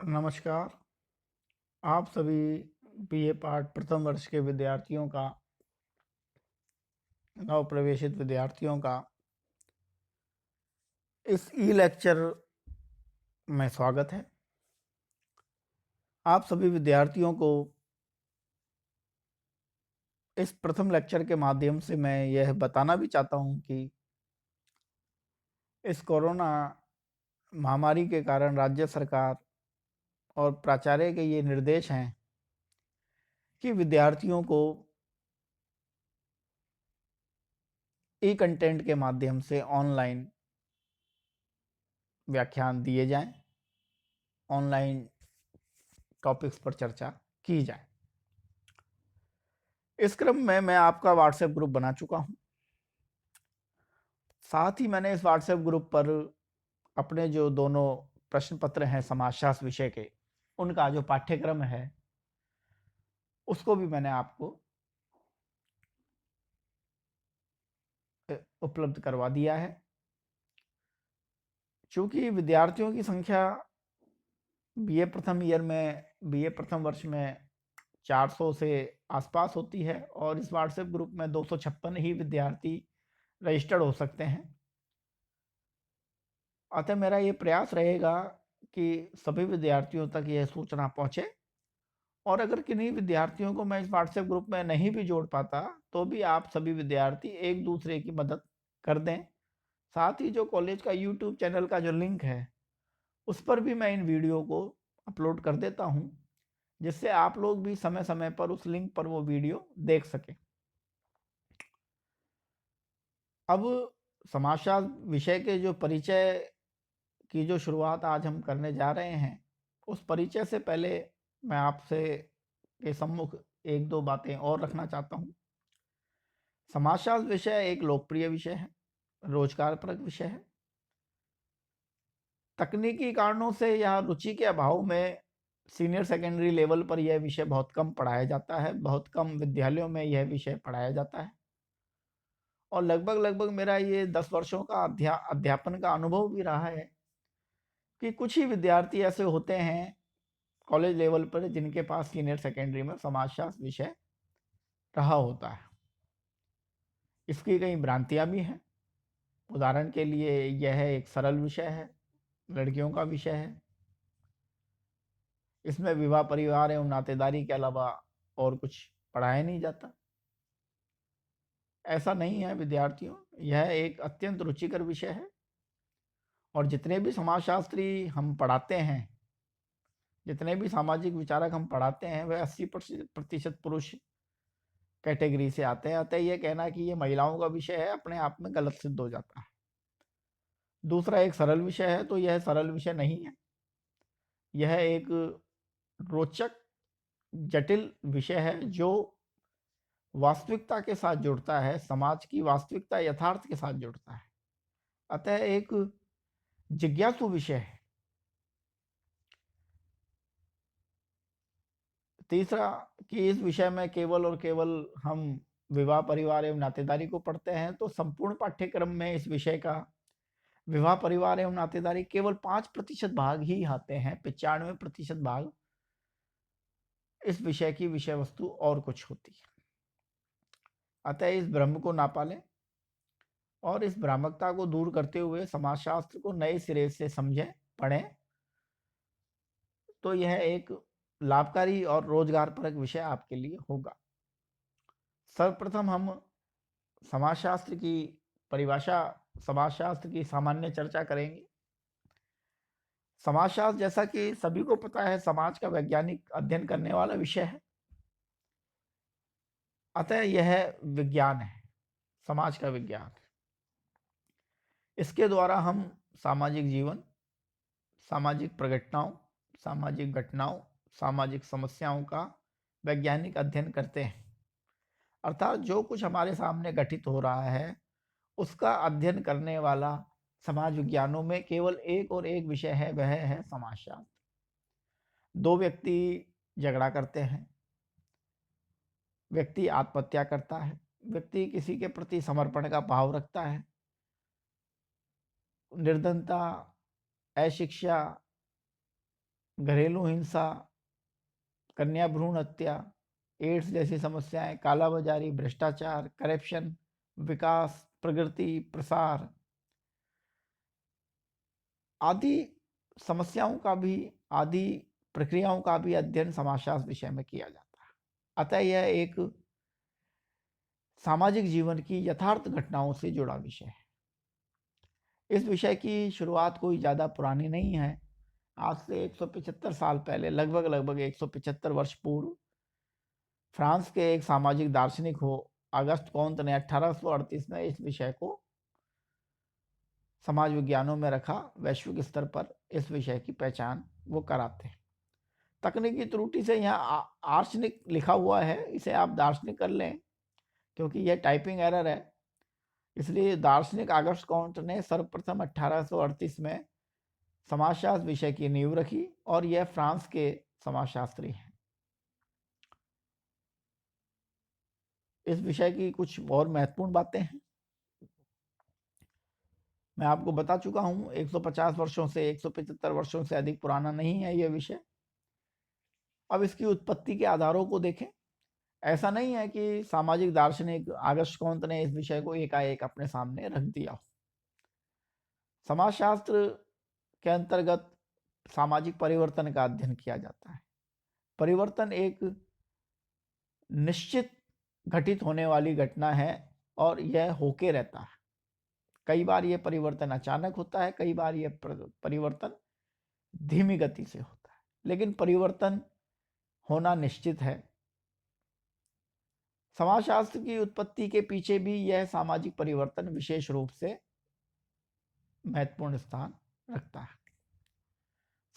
नमस्कार। आप सभी बीए पार्ट प्रथम वर्ष के विद्यार्थियों का, नव प्रवेशित विद्यार्थियों का इस ई लेक्चर में स्वागत है। आप सभी विद्यार्थियों को इस प्रथम लेक्चर के माध्यम से मैं यह बताना भी चाहता हूं कि इस कोरोना महामारी के कारण राज्य सरकार और प्राचार्य के ये निर्देश हैं कि विद्यार्थियों को ई कंटेंट के माध्यम से ऑनलाइन व्याख्यान दिए जाएं, ऑनलाइन टॉपिक्स पर चर्चा की जाए। इस क्रम में मैं आपका व्हाट्सएप ग्रुप बना चुका हूं। साथ ही मैंने इस व्हाट्सएप ग्रुप पर अपने जो दोनों प्रश्न पत्र हैं समाजशास्त्र विषय के, उनका जो पाठ्यक्रम है उसको भी मैंने आपको उपलब्ध करवा दिया है। चूंकि विद्यार्थियों की संख्या बीए प्रथम ईयर में, बीए प्रथम वर्ष में 400 से आसपास होती है और इस व्हाट्सएप ग्रुप में 256 ही विद्यार्थी रजिस्टर्ड हो सकते हैं। अतः मेरा ये प्रयास रहेगा कि सभी विद्यार्थियों तक यह सूचना पहुंचे, और अगर किन्हीं विद्यार्थियों को मैं इस व्हाट्सएप ग्रुप में नहीं भी जोड़ पाता तो भी आप सभी विद्यार्थी एक दूसरे की मदद कर दें। साथ ही जो कॉलेज का यूट्यूब चैनल का जो लिंक है उस पर भी मैं इन वीडियो को अपलोड कर देता हूं, जिससे आप लोग भी समय समय पर उस लिंक पर वो वीडियो देख सकें। अब समाजशास्त्र विषय के जो परिचय की जो शुरुआत आज हम करने जा रहे हैं, उस परिचय से पहले मैं आपसे के सम्मुख एक दो बातें और रखना चाहता हूँ। समाजशास्त्र विषय एक लोकप्रिय विषय है, रोजगारपरक विषय है। तकनीकी कारणों से या रुचि के अभाव में सीनियर सेकेंडरी लेवल पर यह विषय बहुत कम पढ़ाया जाता है, बहुत कम विद्यालयों में यह विषय पढ़ाया जाता है। और लगभग लगभग मेरा ये 10 वर्षों का अध्यापन का अनुभव भी रहा है कि कुछ ही विद्यार्थी ऐसे होते हैं कॉलेज लेवल पर जिनके पास सीनियर सेकेंडरी में समाजशास्त्र विषय रहा होता है। इसकी कई भ्रांतियां भी हैं। उदाहरण के लिए यह एक सरल विषय है, लड़कियों का विषय है। इसमें विवाह, परिवार एवं नातेदारी के अलावा और कुछ पढ़ाया नहीं जाता। ऐसा नहीं है विद्यार्थियों, यह एक अत्यंत रुचिकर विषय है। और जितने भी समाजशास्त्री हम पढ़ाते हैं, जितने भी सामाजिक विचारक हम पढ़ाते हैं, वह 80% पुरुष कैटेगरी से आते हैं। अतः यह कहना कि ये महिलाओं का विषय है अपने आप में गलत सिद्ध हो जाता है। दूसरा, एक सरल विषय है तो यह सरल विषय नहीं है, यह एक रोचक जटिल विषय है जो वास्तविकता के साथ जुड़ता है, समाज की वास्तविकता यथार्थ के साथ जुड़ता है। अतः एक जिज्ञासु विषय है। तीसरा, कि इस विषय में केवल और केवल हम विवाह, परिवार एवं नातेदारी को पढ़ते हैं तो संपूर्ण पाठ्यक्रम में इस विषय का विवाह, परिवार एवं नातेदारी केवल 5% भाग ही आते हैं। 95% भाग इस विषय की विषय वस्तु और कुछ होती है। अतः इस भ्रम को ना पालें और इस भ्रामकता को दूर करते हुए समाजशास्त्र को नए सिरे से समझें, पढ़ें, तो यह एक लाभकारी और रोजगारपरक विषय आपके लिए होगा। सर्वप्रथम हम समाजशास्त्र की परिभाषा, समाजशास्त्र की सामान्य चर्चा करेंगे। समाजशास्त्र, जैसा कि सभी को पता है, समाज का वैज्ञानिक अध्ययन करने वाला विषय है। अतः यह विज्ञान है, समाज का विज्ञान। इसके द्वारा हम सामाजिक जीवन, सामाजिक प्रघटनाओं, सामाजिक घटनाओं, सामाजिक समस्याओं का वैज्ञानिक अध्ययन करते हैं। अर्थात जो कुछ हमारे सामने घटित हो रहा है उसका अध्ययन करने वाला समाज विज्ञानों में केवल एक और एक विषय है, वह है समाजशास्त्र। दो व्यक्ति झगड़ा करते हैं, व्यक्ति आत्महत्या करता है, व्यक्ति किसी के प्रति समर्पण का भाव रखता है, निर्धनता, अशिक्षा, घरेलू हिंसा, कन्या भ्रूण हत्या, एड्स जैसी समस्याएं, कालाबाजारी, भ्रष्टाचार, करप्शन, विकास, प्रगति, प्रसार आदि समस्याओं का भी, आदि प्रक्रियाओं का भी अध्ययन समाजशास्त्र विषय में किया जाता है। अतः यह एक सामाजिक जीवन की यथार्थ घटनाओं से जुड़ा विषय है। इस विषय की शुरुआत कोई ज़्यादा पुरानी नहीं है। आज से 175 साल पहले, लगभग 175 वर्ष पूर्व, फ्रांस के एक सामाजिक दार्शनिक हो अगस्त कॉन्त ने 1838 में इस विषय को समाज विज्ञानों में रखा। वैश्विक स्तर पर इस विषय की पहचान वो कराते हैं। तकनीकी त्रुटि से यहाँ आर्शनिक लिखा हुआ है, इसे आप दार्शनिक कर लें क्योंकि यह टाइपिंग एरर है। इसलिए दार्शनिक अगस्त कॉन्ट ने सर्वप्रथम 1838 में समाजशास्त्र विषय की नींव रखी और यह फ्रांस के समाजशास्त्री हैं। इस विषय की कुछ और महत्वपूर्ण बातें हैं। मैं आपको बता चुका हूं 150 वर्षों से 175 वर्षों से अधिक पुराना नहीं है यह विषय। अब इसकी उत्पत्ति के आधारों को देखें। ऐसा नहीं है कि सामाजिक दार्शनिक अगस्त कॉन्त ने इस विषय को एकाएक अपने सामने रख दिया। समाजशास्त्र के अंतर्गत सामाजिक परिवर्तन का अध्ययन किया जाता है। परिवर्तन एक निश्चित घटित होने वाली घटना है और यह होके रहता है। कई बार यह परिवर्तन अचानक होता है, कई बार यह परिवर्तन धीमी गति से होता है, लेकिन परिवर्तन होना निश्चित है। समाजशास्त्र की उत्पत्ति के पीछे भी यह सामाजिक परिवर्तन विशेष रूप से महत्वपूर्ण स्थान रखता है।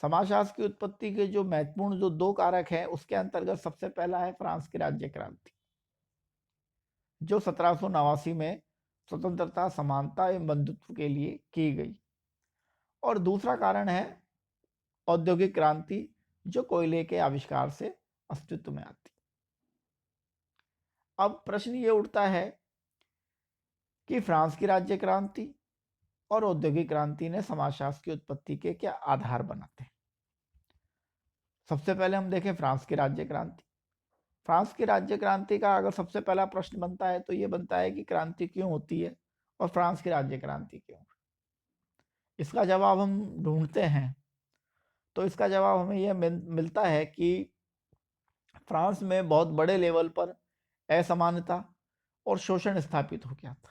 समाजशास्त्र की उत्पत्ति के जो महत्वपूर्ण जो दो कारक हैं, उसके अंतर्गत सबसे पहला है फ्रांस की राज्य क्रांति, जो 1789 में स्वतंत्रता, समानता एवं बंधुत्व के लिए की गई। और दूसरा कारण है औद्योगिक क्रांति, जो कोयले के आविष्कार से अस्तित्व में आती। अब प्रश्न ये उठता है कि फ्रांस की राज्य क्रांति और औद्योगिक क्रांति ने समाजशास्त्र की उत्पत्ति के क्या आधार बनाते हैं। सबसे पहले हम देखें फ्रांस की राज्य क्रांति। फ्रांस की राज्य क्रांति का अगर सबसे पहला प्रश्न बनता है तो ये बनता है कि क्रांति क्यों होती है और फ्रांस की राज्य क्रांति क्यों। इसका जवाब हम ढूंढते हैं तो इसका जवाब हमें यह मिलता है कि फ्रांस में बहुत बड़े लेवल पर असमानता और शोषण स्थापित हो गया था,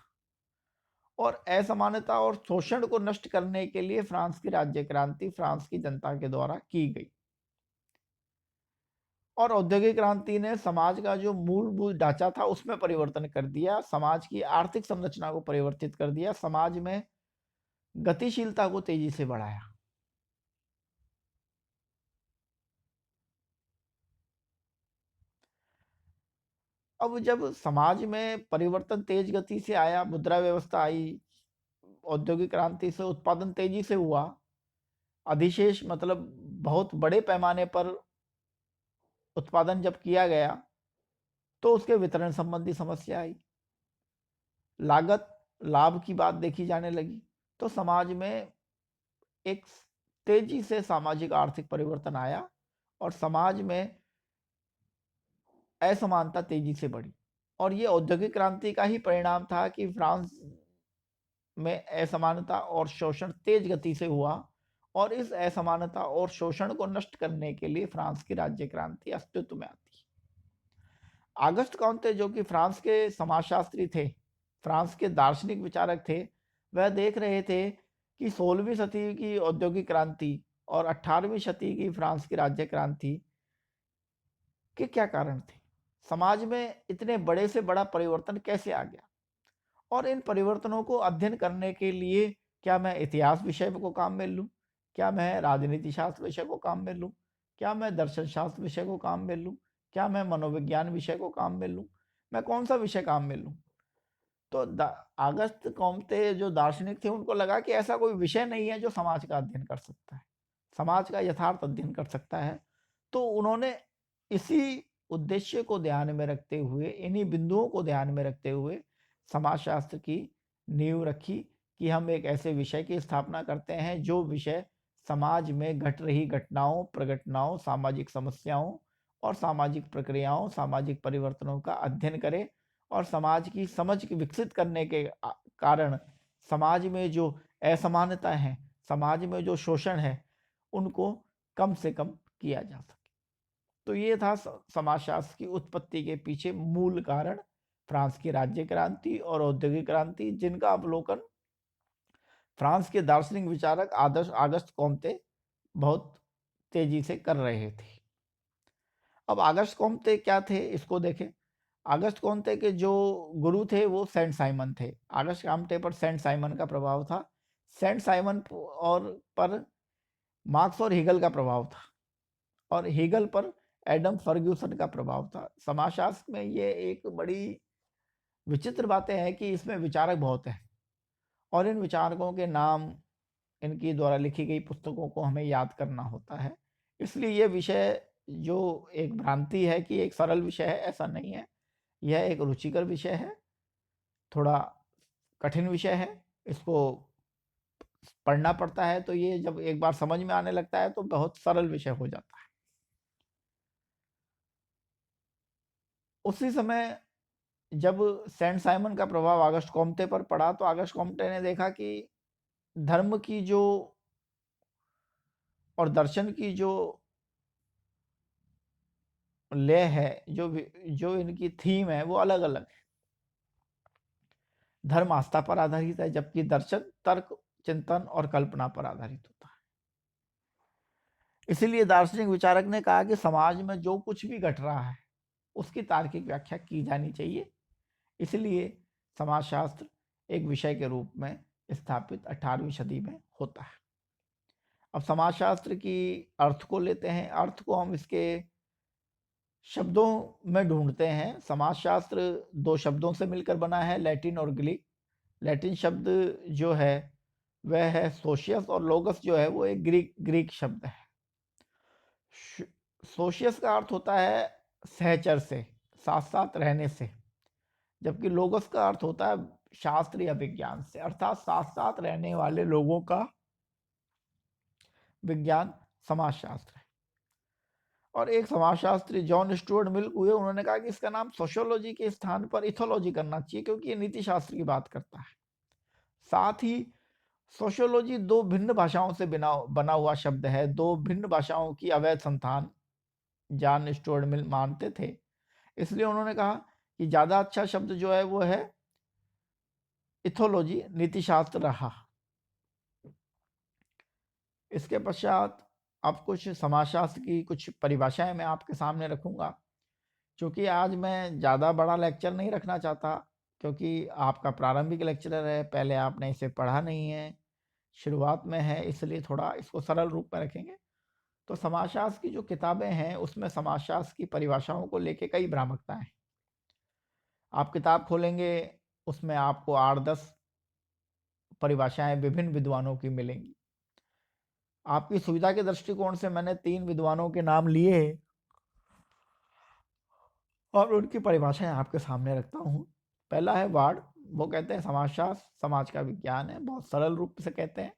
और असमानता और शोषण को नष्ट करने के लिए फ्रांस की राज्य क्रांति फ्रांस की जनता के द्वारा की गई। और औद्योगिक क्रांति ने समाज का जो मूलभूत ढांचा था उसमें परिवर्तन कर दिया, समाज की आर्थिक संरचना को परिवर्तित कर दिया, समाज में गतिशीलता को तेजी से बढ़ाया। अब जब समाज में परिवर्तन तेज गति से आया, मुद्रा व्यवस्था आई, औद्योगिक क्रांति से उत्पादन तेजी से हुआ, अधिशेष मतलब बहुत बड़े पैमाने पर उत्पादन जब किया गया तो उसके वितरण संबंधी समस्या आई, लागत लाभ की बात देखी जाने लगी, तो समाज में एक तेजी से सामाजिक आर्थिक परिवर्तन आया और समाज में असमानता तेजी से बढ़ी। और ये औद्योगिक क्रांति का ही परिणाम था कि फ्रांस में असमानता और शोषण तेज गति से हुआ, और इस असमानता और शोषण को नष्ट करने के लिए फ्रांस की राज्य क्रांति अस्तित्व में आती है। अगस्त कॉन्ते, जो कि फ्रांस के समाजशास्त्री थे, फ्रांस के दार्शनिक विचारक थे, वह देख रहे थे कि 16वीं सदी की औद्योगिक क्रांति और 18वीं सदी की फ्रांस की राज्य क्रांति के क्या कारण थे, समाज में इतने बड़े से बड़ा परिवर्तन कैसे आ गया। और इन परिवर्तनों को अध्ययन करने के लिए क्या मैं इतिहास विषय को काम में लूँ, क्या मैं राजनीति शास्त्र विषय को काम में लूँ, क्या मैं दर्शन शास्त्र विषय को काम में लूँ, क्या मैं मनोविज्ञान विषय को काम में लूँ, मैं कौन सा विषय काम में लूँ। तो अगस्त कॉम्ते जो दार्शनिक थे, उनको लगा कि ऐसा कोई विषय नहीं है जो समाज का अध्ययन कर सकता है, समाज का यथार्थ अध्ययन कर सकता है। तो उन्होंने इसी उद्देश्य को ध्यान में रखते हुए, इन्हीं बिंदुओं को ध्यान में रखते हुए समाजशास्त्र की नींव रखी कि हम एक ऐसे विषय की स्थापना करते हैं जो विषय समाज में घट रही घटनाओं, प्रघटनाओं, सामाजिक समस्याओं और सामाजिक प्रक्रियाओं, सामाजिक परिवर्तनों का अध्ययन करे और समाज की समझ विकसित करने के कारण समाज में जो असमानता है, समाज में जो शोषण है, उनको कम से कम किया जा सके। तो ये था समाजशास्त्र की उत्पत्ति के पीछे मूल कारण, फ्रांस की राज्य क्रांति और औद्योगिक क्रांति, जिनका अवलोकन फ्रांस के दार्शनिक विचारक आगस्ट कॉम्ते बहुत तेजी से कर रहे थे। अब आगस्ट कॉम्ते क्या थे, इसको देखें। आगस्ट कॉम्ते के जो गुरु थे वो सेंट साइमन थे। आगस्ट कॉम्ते पर सेंट साइमन का प्रभाव था। सेंट साइमन और पर मार्क्स और हीगल का प्रभाव था और हीगल पर एडम फर्ग्यूसन का प्रभाव था। समाजशास्त्र में ये एक बड़ी विचित्र बातें हैं कि इसमें विचारक बहुत हैं और इन विचारकों के नाम, इनकी द्वारा लिखी गई पुस्तकों को हमें याद करना होता है। इसलिए ये विषय जो एक भ्रांति है कि एक सरल विषय है, ऐसा नहीं है। यह एक रुचिकर विषय है, थोड़ा कठिन विषय है। इसको पढ़ना पड़ता है तो ये जब एक बार समझ में आने लगता है तो बहुत सरल विषय हो जाता है। उसी समय जब सेंट साइमन का प्रभाव आगस्ट कॉम्ते पर पड़ा तो आगस्ट कॉम्ते ने देखा कि धर्म की जो और दर्शन की जो लय है, जो इनकी थीम है, वो अलग अलग है। धर्म आस्था पर आधारित है, जबकि दर्शन तर्क, चिंतन और कल्पना पर आधारित होता है। इसीलिए दार्शनिक विचारक ने कहा कि समाज में जो कुछ भी घट रहा है उसकी तार्किक व्याख्या की जानी चाहिए। इसलिए समाजशास्त्र एक विषय के रूप में स्थापित 18वीं सदी में होता है। अब समाजशास्त्र की अर्थ को लेते हैं। अर्थ को हम इसके शब्दों में ढूंढते हैं। समाजशास्त्र दो शब्दों से मिलकर बना है, लैटिन और ग्रीक। लैटिन शब्द जो है वह है सोशियस और लोगस जो है वो एक ग्रीक शब्द है। सोशियस का अर्थ होता है सहचर से, साथ साथ रहने से, जबकि लोगस का अर्थ होता है शास्त्र या विज्ञान से, अर्थात साथ साथ रहने वाले लोगों का विज्ञान समाजशास्त्र है। और एक समाजशास्त्री जॉन स्टुअर्ट मिल हुए, उन्होंने कहा कि इसका नाम सोशियोलॉजी के स्थान पर इथोलॉजी करना चाहिए क्योंकि ये नीति शास्त्र की बात करता है। साथ ही सोशियोलॉजी दो भिन्न भाषाओं से बना हुआ शब्द है, दो भिन्न भाषाओं की अवैध संतान जॉन स्टुअर्ट मिल मानते थे। इसलिए उन्होंने कहा कि ज्यादा अच्छा शब्द जो है वो है इथोलॉजी, नीति शास्त्र रहा। इसके पश्चात अब कुछ समाजशास्त्र की कुछ परिभाषाएं मैं आपके सामने रखूंगा, क्योंकि आज मैं ज़्यादा बड़ा लेक्चर नहीं रखना चाहता, क्योंकि आपका प्रारंभिक लेक्चर है, पहले आपने इसे पढ़ा नहीं है, शुरुआत में है, इसलिए थोड़ा इसको सरल रूप में रखेंगे। तो समाजशास्त्र की जो किताबें हैं उसमें समाजशास्त्र की परिभाषाओं को लेके कई भ्रामकताएं हैं। आप किताब खोलेंगे, उसमें आपको 8-10 परिभाषाएं विभिन्न विद्वानों की मिलेंगी। आपकी सुविधा के दृष्टिकोण से मैंने 3 विद्वानों के नाम लिए और उनकी परिभाषाएं आपके सामने रखता हूँ। पहला है वार्ड। वो कहते हैं समाजशास्त्र समाज का विज्ञान है, बहुत सरल रूप से कहते हैं।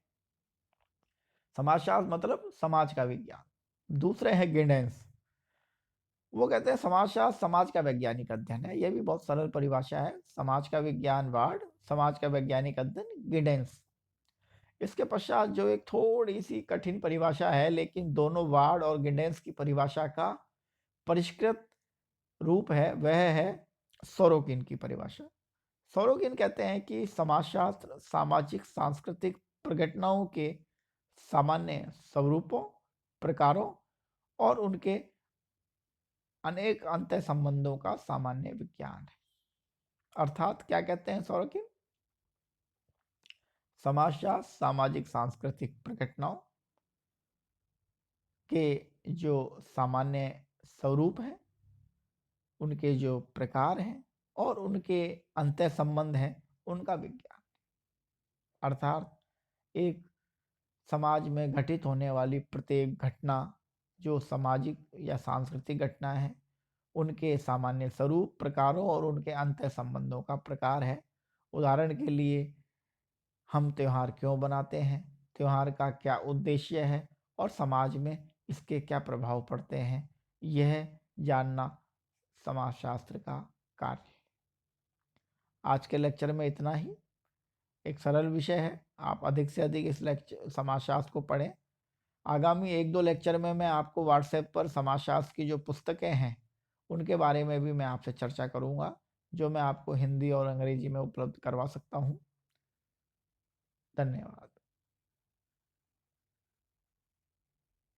समाजशास्त्र मतलब समाज का विज्ञान। दूसरे हैं गिडेंस। वो कहते हैं समाजशास्त्र समाज का वैज्ञानिक अध्ययन है। यह भी बहुत सरल परिभाषा है। समाज का विज्ञान वार्ड, समाज का वैज्ञानिक अध्ययन गिडेंस। इसके पश्चात जो एक थोड़ी सी कठिन परिभाषा है, लेकिन दोनों वार्ड और गिडेंस की परिभाषा का परिष्कृत रूप है, वह है सोरोकिन की परिभाषा। सोरोकिन कहते हैं कि समाजशास्त्र सामाजिक सांस्कृतिक प्रघटनाओं के सामान्य स्वरूपों, प्रकारों और उनके अनेक अंतः संबंधों का सामान्य विज्ञान है। अर्थात क्या कहते हैं सोरोकिन? समाजशास्त्र सामाजिक सांस्कृतिक प्रघटनाओं के जो सामान्य स्वरूप हैं, उनके जो प्रकार हैं और उनके अंतः संबंध हैं, उनका विज्ञान। अर्थात एक समाज में घटित होने वाली प्रत्येक घटना जो सामाजिक या सांस्कृतिक घटना है, उनके सामान्य स्वरूप, प्रकारों और उनके अंतः संबंधों का प्रकार है। उदाहरण के लिए हम त्यौहार क्यों बनाते हैं, त्योहार का क्या उद्देश्य है और समाज में इसके क्या प्रभाव पड़ते हैं, यह जानना समाजशास्त्र का कार्य है। आज के लेक्चर में इतना ही। एक सरल विषय है, आप अधिक से अधिक इस लेक्चर समाजशास्त्र को पढ़ें। आगामी 1-2 लेक्चर में मैं आपको व्हाट्सएप पर समाजशास्त्र की जो पुस्तकें हैं, उनके बारे में भी मैं आपसे चर्चा करूँगा, जो मैं आपको हिंदी और अंग्रेजी में उपलब्ध करवा सकता हूँ। धन्यवाद।